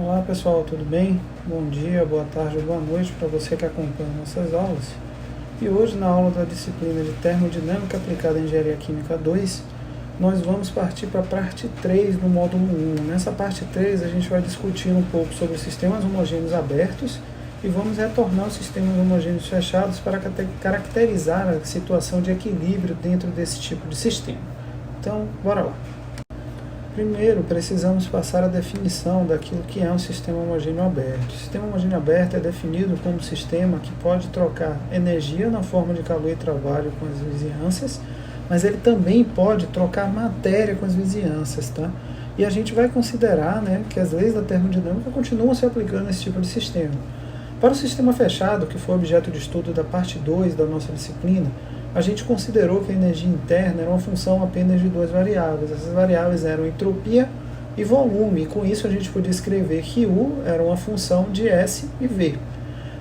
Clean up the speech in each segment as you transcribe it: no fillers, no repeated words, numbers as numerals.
Olá pessoal, tudo bem? Bom dia, boa tarde ou boa noite para você que acompanha nossas aulas. E hoje, na aula da disciplina de Termodinâmica aplicada em Engenharia Química 2, nós vamos partir para a parte 3 do módulo 1. Nessa parte 3 a gente vai discutir um pouco sobre sistemas homogêneos abertos e vamos retornar aos sistemas homogêneos fechados para caracterizar a situação de equilíbrio dentro desse tipo de sistema. Então, bora lá. Primeiro, precisamos passar a definição daquilo que é um sistema homogêneo aberto. O sistema homogêneo aberto é definido como um sistema que pode trocar energia na forma de calor e trabalho com as vizinhanças, mas ele também pode trocar matéria com as vizinhanças, tá? E a gente vai considerar, que as leis da termodinâmica continuam se aplicando nesse tipo de sistema. Para o sistema fechado, que foi objeto de estudo da parte 2 da nossa disciplina, a gente considerou que a energia interna era uma função apenas de duas variáveis. Essas variáveis eram entropia e volume, e com isso a gente podia escrever que U era uma função de S e V.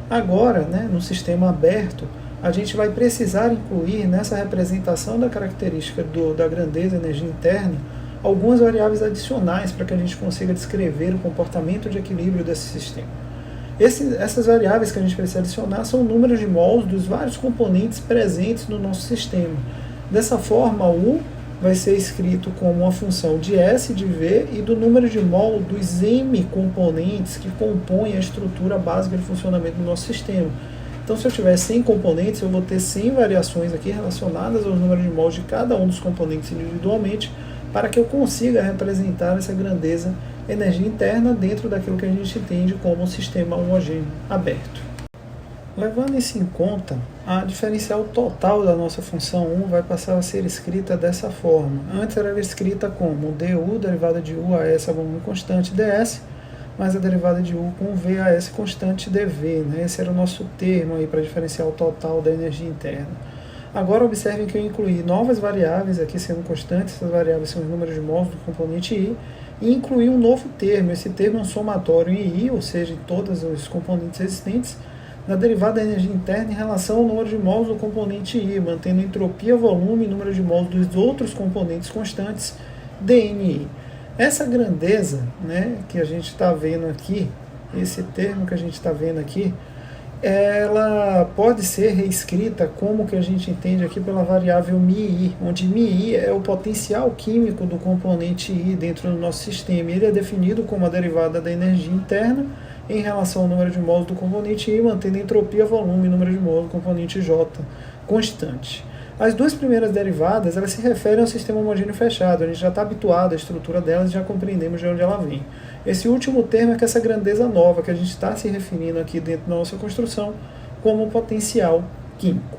Agora, no sistema aberto, a gente vai precisar incluir nessa representação da característica da grandeza da energia interna algumas variáveis adicionais para que a gente consiga descrever o comportamento de equilíbrio desse sistema. Essas variáveis que a gente precisa adicionar são números de mols dos vários componentes presentes no nosso sistema. Dessa forma, U vai ser escrito como uma função de S de V e do número de mol dos M componentes que compõem a estrutura básica de funcionamento do nosso sistema. Então, se eu tiver 100 componentes, eu vou ter 100 variações aqui relacionadas aos números de mols de cada um dos componentes individualmente, para que eu consiga representar essa grandeza energia interna dentro daquilo que a gente entende como um sistema homogêneo aberto. Levando isso em conta, a diferencial total da nossa função 1 vai passar a ser escrita dessa forma. Antes era escrita como du derivada de U a S a volume constante ds, mais a derivada de U com V a S constante dV. Esse era o nosso termo aí para diferencial total da energia interna. Agora observem que eu incluí novas variáveis aqui sendo constantes, essas variáveis são os números de mols do componente I, e incluí um novo termo. Esse termo é um somatório em I, ou seja, em todos os componentes existentes, da derivada da energia interna em relação ao número de mols do componente I, mantendo entropia, volume e número de mols dos outros componentes constantes, dNI. Essa grandeza, que a gente está vendo aqui, esse termo que a gente está vendo aqui, ela pode ser reescrita como que a gente entende aqui pela variável μI, onde μI é o potencial químico do componente I dentro do nosso sistema. Ele é definido como a derivada da energia interna em relação ao número de mols do componente I, mantendo entropia, volume e número de mols do componente J constante. As duas primeiras derivadas, elas se referem ao sistema homogêneo fechado. A gente já está habituado à estrutura delas e já compreendemos de onde ela vem. Esse último termo é que essa grandeza nova que a gente está se referindo aqui dentro da nossa construção como potencial químico.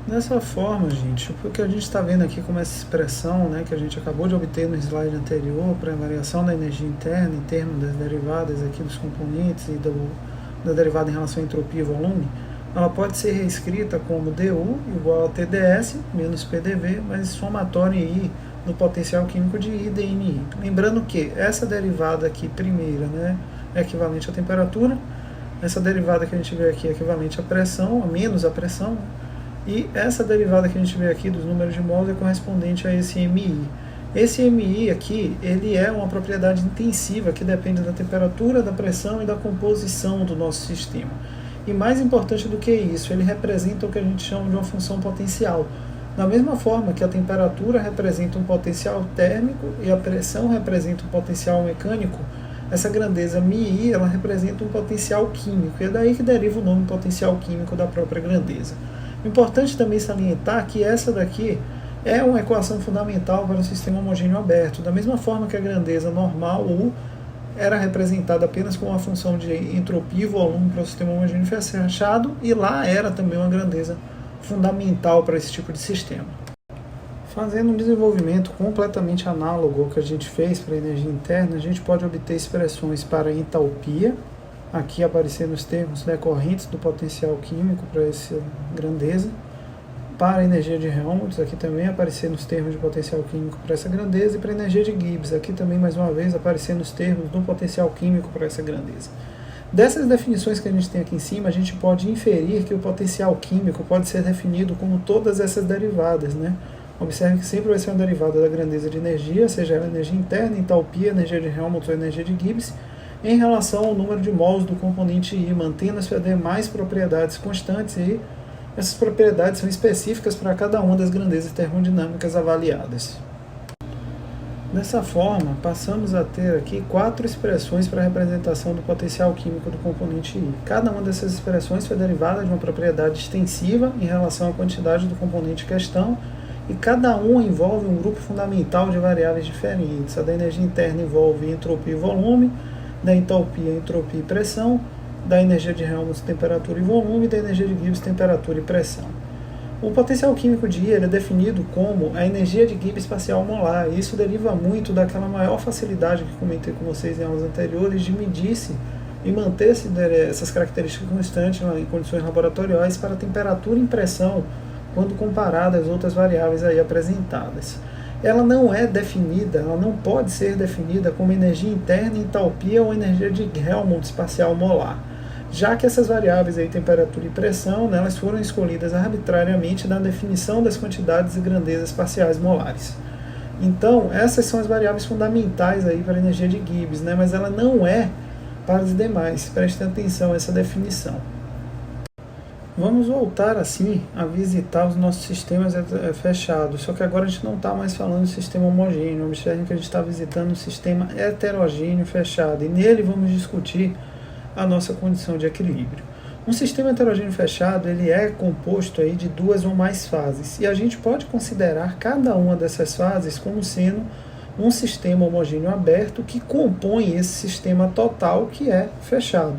Dessa forma, gente, o que a gente está vendo aqui como essa expressão, que a gente acabou de obter no slide anterior para a variação da energia interna em termos das derivadas aqui dos componentes e da derivada em relação à entropia e volume, ela pode ser reescrita como du igual a TdS menos PdV, mais somatório em I no potencial químico de I dNI. Lembrando que essa derivada aqui primeira é equivalente à temperatura, essa derivada que a gente vê aqui é equivalente à pressão, a menos a pressão, e essa derivada que a gente vê aqui dos números de mols é correspondente a esse MI. Esse MI aqui, ele é uma propriedade intensiva que depende da temperatura, da pressão e da composição do nosso sistema. E mais importante do que isso, ele representa o que a gente chama de uma função potencial. Da mesma forma que a temperatura representa um potencial térmico e a pressão representa um potencial mecânico, essa grandeza μI ela representa um potencial químico. E é daí que deriva o nome potencial químico da própria grandeza. Importante também salientar que essa daqui é uma equação fundamental para o sistema homogêneo aberto. Da mesma forma que a grandeza normal, U, era representada apenas com uma função de entropia e volume para o sistema homogêneo fechado, e lá era também uma grandeza fundamental para esse tipo de sistema. Fazendo um desenvolvimento completamente análogo ao que a gente fez para a energia interna, a gente pode obter expressões para entalpia, aqui aparecendo os termos decorrentes do potencial químico para essa grandeza, para a energia de Helmholtz, aqui também aparecendo os termos de potencial químico para essa grandeza, e para a energia de Gibbs, aqui também mais uma vez aparecendo os termos do potencial químico para essa grandeza. Dessas definições que a gente tem aqui em cima, a gente pode inferir que o potencial químico pode ser definido como todas essas derivadas, Observe que sempre vai ser uma derivada da grandeza de energia, seja ela energia interna, entalpia, energia de Helmholtz ou energia de Gibbs, em relação ao número de mols do componente I, mantendo as demais propriedades constantes, e essas propriedades são específicas para cada uma das grandezas termodinâmicas avaliadas. Dessa forma, passamos a ter aqui 4 expressões para a representação do potencial químico do componente I. Cada uma dessas expressões foi derivada de uma propriedade extensiva em relação à quantidade do componente em questão, e cada uma envolve um grupo fundamental de variáveis diferentes. A da energia interna envolve entropia e volume, da entalpia, entropia e pressão, da energia de Helmholtz, temperatura e volume, e da energia de Gibbs, temperatura e pressão. O potencial químico de I é definido como a energia de Gibbs parcial molar, e isso deriva muito daquela maior facilidade que comentei com vocês em aulas anteriores de medir-se e manter-se essas características constantes em condições laboratoriais para temperatura e pressão, quando comparada às outras variáveis aí apresentadas. Ela não é definida, ela não pode ser definida como energia interna, entalpia ou energia de Helmholtz parcial molar, já que essas variáveis aí, temperatura e pressão, né, elas foram escolhidas arbitrariamente na definição das quantidades e grandezas parciais molares. Então, essas são as variáveis fundamentais aí para a energia de Gibbs, né, mas ela não é para os demais. Prestem atenção a essa definição. Vamos voltar assim a visitar os nossos sistemas fechados, só que agora a gente não está mais falando de sistema homogêneo. Observem que a gente está visitando um sistema heterogêneo fechado, e nele vamos discutir a nossa condição de equilíbrio. Um sistema heterogêneo fechado, ele é composto aí de 2 ou mais fases, e a gente pode considerar cada uma dessas fases como sendo um sistema homogêneo aberto que compõe esse sistema total que é fechado.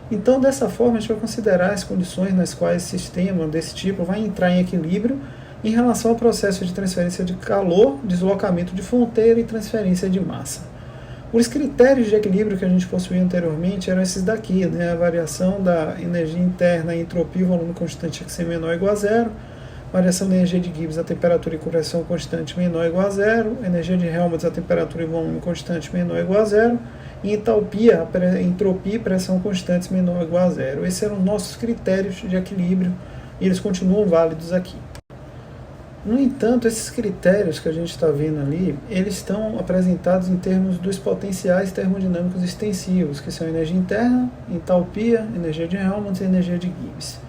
Então, dessa forma, a gente vai considerar as condições nas quais esse sistema desse tipo vai entrar em equilíbrio em relação ao processo de transferência de calor, deslocamento de fronteira e transferência de massa. Os critérios de equilíbrio que a gente possuía anteriormente eram esses daqui, né? A variação da energia interna, a entropia e volume constante que ser menor ou igual a zero, variação da energia de Gibbs, a temperatura e pressão constante menor ou igual a zero, energia de Helmholtz, a temperatura e volume constante menor ou igual a zero, e entalpia, entropia e pressão constantes menor ou igual a zero. Esses eram nossos critérios de equilíbrio e eles continuam válidos aqui. No entanto, esses critérios que a gente está vendo ali, eles estão apresentados em termos dos potenciais termodinâmicos extensivos, que são energia interna, entalpia, energia de Helmholtz e energia de Gibbs.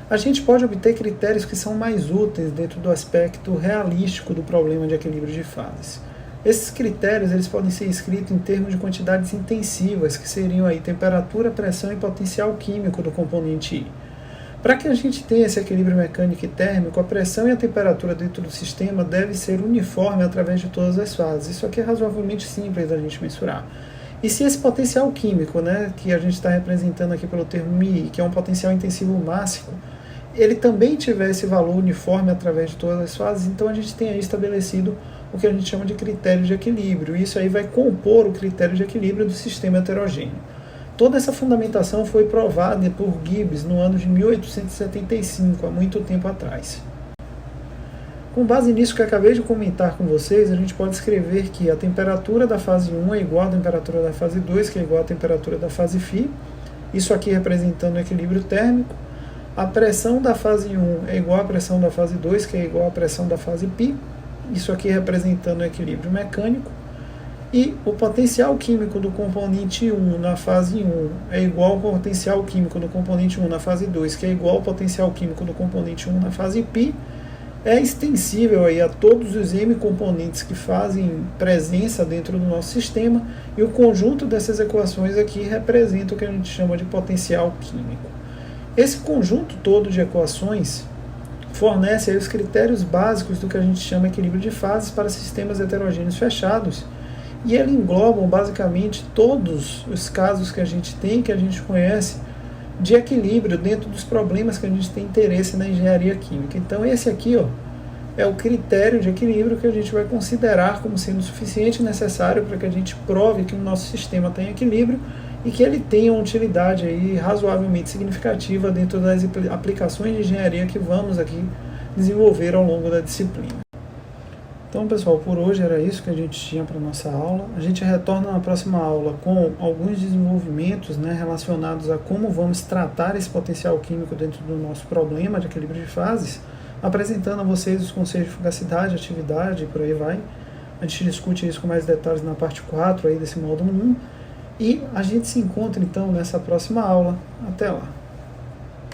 A gente pode obter critérios que são mais úteis dentro do aspecto realístico do problema de equilíbrio de fases. Esses critérios eles podem ser escritos em termos de quantidades intensivas, que seriam aí temperatura, pressão e potencial químico do componente I. Para que a gente tenha esse equilíbrio mecânico e térmico, a pressão e a temperatura dentro do sistema devem ser uniforme através de todas as fases. Isso aqui é razoavelmente simples da gente mensurar. E se esse potencial químico, né, que a gente está representando aqui pelo termo μI, que é um potencial intensivo máximo, ele também tiver esse valor uniforme através de todas as fases, então a gente tem aí estabelecido o que a gente chama de critério de equilíbrio. Isso aí vai compor o critério de equilíbrio do sistema heterogêneo. Toda essa fundamentação foi provada por Gibbs no ano de 1875, há muito tempo atrás. Com base nisso que eu acabei de comentar com vocês, a gente pode escrever que a temperatura da fase 1 é igual à temperatura da fase 2, que é igual à temperatura da fase φ, isso aqui representando o equilíbrio térmico. A pressão da fase 1 é igual à pressão da fase 2, que é igual à pressão da fase π, isso aqui representando o equilíbrio mecânico. E o potencial químico do componente 1 na fase 1 é igual ao potencial químico do componente 1 na fase 2, que é igual ao potencial químico do componente 1 na fase π, é extensível aí a todos os M componentes que fazem presença dentro do nosso sistema, e o conjunto dessas equações aqui representa o que a gente chama de potencial químico. Esse conjunto todo de equações fornece aí os critérios básicos do que a gente chama de equilíbrio de fases para sistemas heterogêneos fechados, e ele englobam basicamente todos os casos que a gente tem, que a gente conhece, de equilíbrio dentro dos problemas que a gente tem interesse na engenharia química. Então esse aqui é o critério de equilíbrio que a gente vai considerar como sendo suficiente e necessário para que a gente prove que o nosso sistema tem equilíbrio e que ele tenha uma utilidade aí razoavelmente significativa dentro das aplicações de engenharia que vamos aqui desenvolver ao longo da disciplina. Então, pessoal, por hoje era isso que a gente tinha para a nossa aula. A gente retorna na próxima aula com alguns desenvolvimentos, né, relacionados a como vamos tratar esse potencial químico dentro do nosso problema de equilíbrio de fases, apresentando a vocês os conceitos de fugacidade, atividade e por aí vai. A gente discute isso com mais detalhes na parte 4 aí desse módulo 1. E a gente se encontra então nessa próxima aula. Até lá!